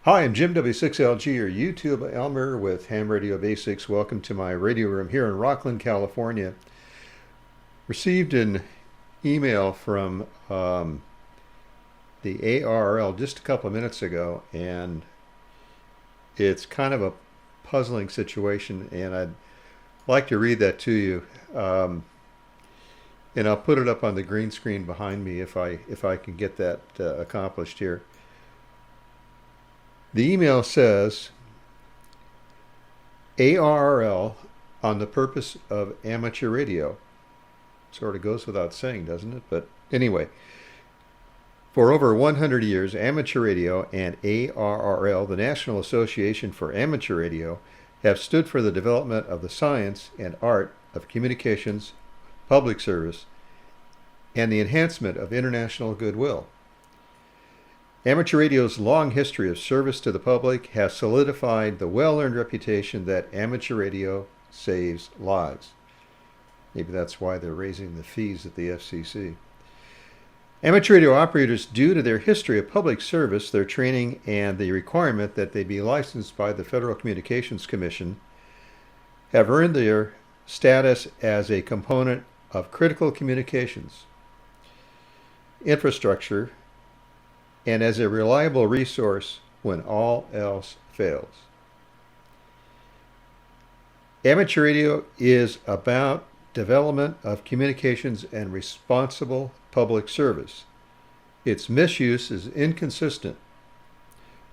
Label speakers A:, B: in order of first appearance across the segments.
A: Hi, I'm Jim W6LG, your YouTube Elmer with Ham Radio Basics. Welcome to my radio room here in Rockland, California. Received an email from the ARRL just a couple of minutes ago, and it's kind of a puzzling situation, and I'd like to read that to you. And I'll put it up on the green screen behind me if I can get that accomplished here. The email says, ARRL on the purpose of amateur radio. Sort of goes without saying, doesn't it? But anyway, for over 100 years, amateur radio and ARRL, the National Association for Amateur Radio, have stood for the development of the science and art of communications, public service, and the enhancement of international goodwill. Amateur radio's long history of service to the public has solidified the well-earned reputation that amateur radio saves lives. Maybe that's why they're raising the fees at the FCC. Amateur radio operators, due to their history of public service, their training, and the requirement that they be licensed by the Federal Communications Commission, have earned their status as a component of critical communications infrastructure and as a reliable resource when all else fails. Amateur radio is about development of communications and responsible public service. Its misuse is inconsistent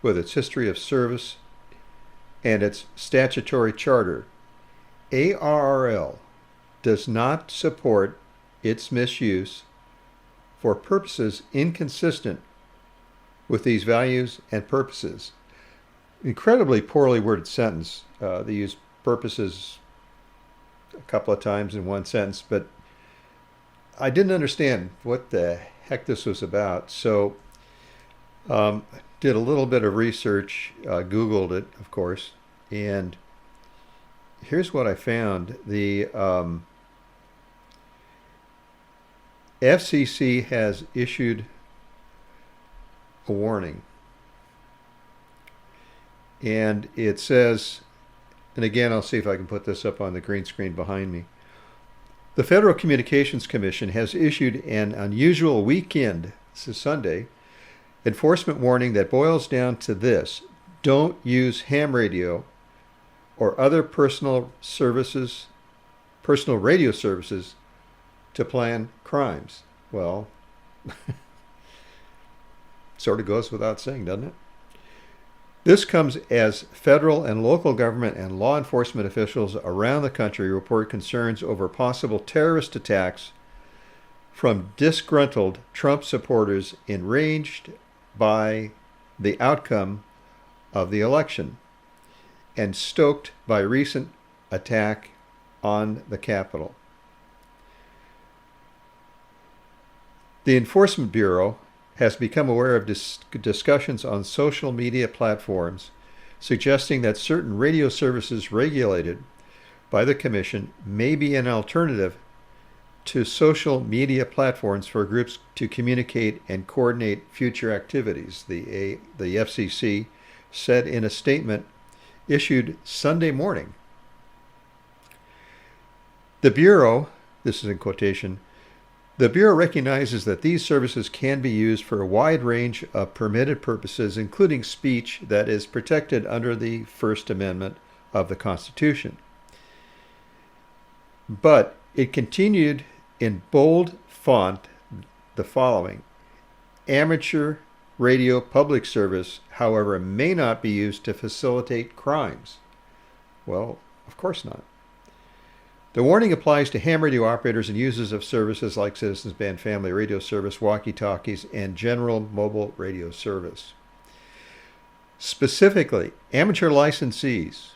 A: with its history of service and its statutory charter. ARRL does not support its misuse for purposes inconsistent with these values and purposes. Incredibly poorly worded sentence. They use purposes a couple of times in one sentence, but I didn't understand what the heck this was about. So did a little bit of research, Googled it, of course, and here's what I found. The FCC has issued a warning, and it says, and again I'll see if I can put this up on the green screen behind me. The Federal Communications Commission has issued an unusual weekend, this is Sunday, enforcement warning that boils down to this: don't use ham radio or other personal radio services to plan crimes. Well, sort of goes without saying, doesn't it? This comes as federal and local government and law enforcement officials around the country report concerns over possible terrorist attacks from disgruntled Trump supporters enraged by the outcome of the election and stoked by recent attack on the Capitol. The Enforcement Bureau has become aware of discussions on social media platforms suggesting that certain radio services regulated by the Commission may be an alternative to social media platforms for groups to communicate and coordinate future activities, the FCC said in a statement issued Sunday morning. The Bureau, this is in quotation, the Bureau recognizes that these services can be used for a wide range of permitted purposes, including speech that is protected under the First Amendment of the Constitution. But it continued in bold font the following: amateur radio public service, however, may not be used to facilitate crimes. Well, of course not. The warning applies to ham radio operators and users of services like Citizens Band Family Radio Service, walkie-talkies, and general mobile radio service. Specifically, amateur licensees,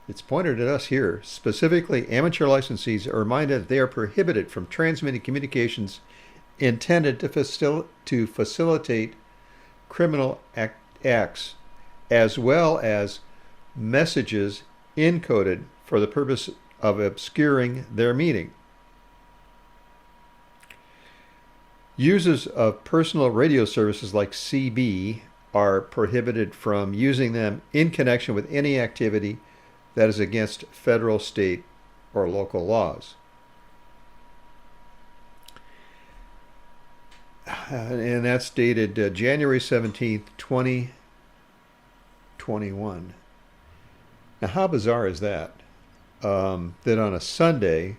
A: it's pointed at us here, specifically amateur licensees are reminded that they are prohibited from transmitting communications intended to facilitate criminal acts, as well as messages encoded for the purpose of obscuring their meaning. Users of personal radio services like CB are prohibited from using them in connection with any activity that is against federal, state, or local laws. And that's dated January 17th, 2021. Now, how bizarre is that? That on a Sunday,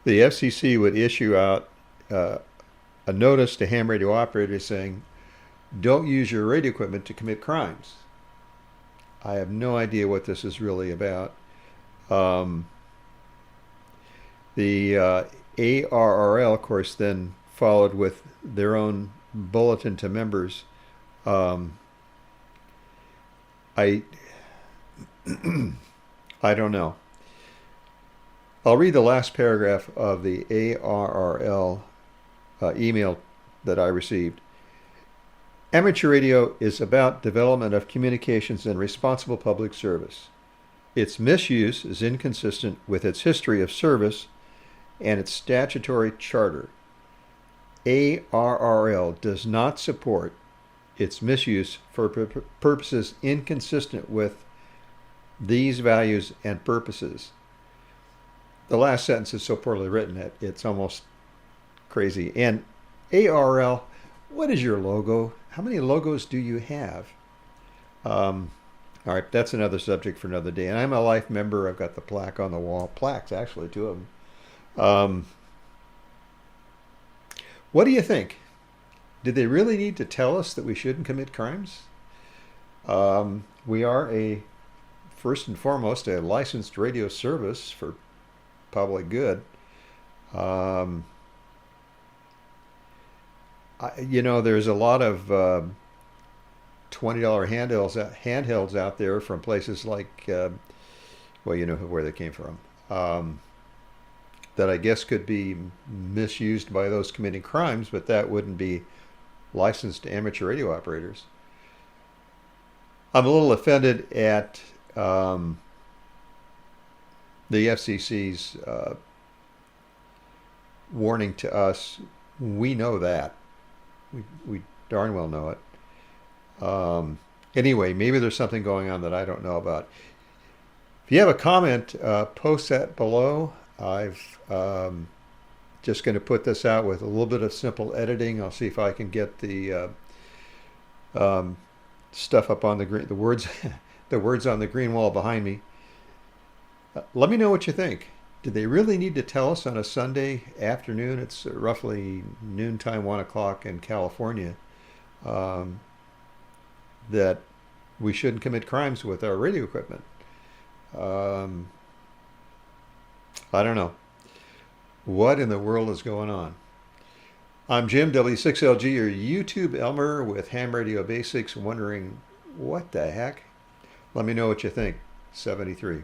A: the FCC would issue out a notice to ham radio operators saying, don't use your radio equipment to commit crimes. I have no idea what this is really about. The ARRL, of course, then followed with their own bulletin to members. I I don't know. I'll read the last paragraph of the ARRL email that I received. Amateur radio is about development of communications and responsible public service. Its misuse is inconsistent with its history of service and its statutory charter. ARRL does not support its misuse for purposes inconsistent with these values and purposes. The last sentence is so poorly written that it's almost crazy. And ARRL, what is your logo? How many logos do you have? All right, that's another subject for another day. And I'm a life member. I've got the plaque on the wall. Plaques, actually, two of them. What do you think? Did they really need to tell us that we shouldn't commit crimes? We are first and foremost, a licensed radio service for public good. There's a lot of $20 handhelds out there from places like, well, you know where they came from, that I guess could be misused by those committing crimes, but that wouldn't be licensed amateur radio operators. I'm a little offended at the FCC's warning to us. We know that. We darn well know it. Anyway, maybe there's something going on that I don't know about. If you have a comment, post that below. I've just going to put this out with a little bit of simple editing. I'll see if I can get the stuff up on the green, the words on the green wall behind me. Let me know what you think. Did they really need to tell us on a Sunday afternoon? It's roughly noontime, 1 o'clock in California, that we shouldn't commit crimes with our radio equipment. I don't know. What in the world is going on? I'm Jim, W6LG, your YouTube Elmer with Ham Radio Basics, wondering what the heck? Let me know what you think. 73.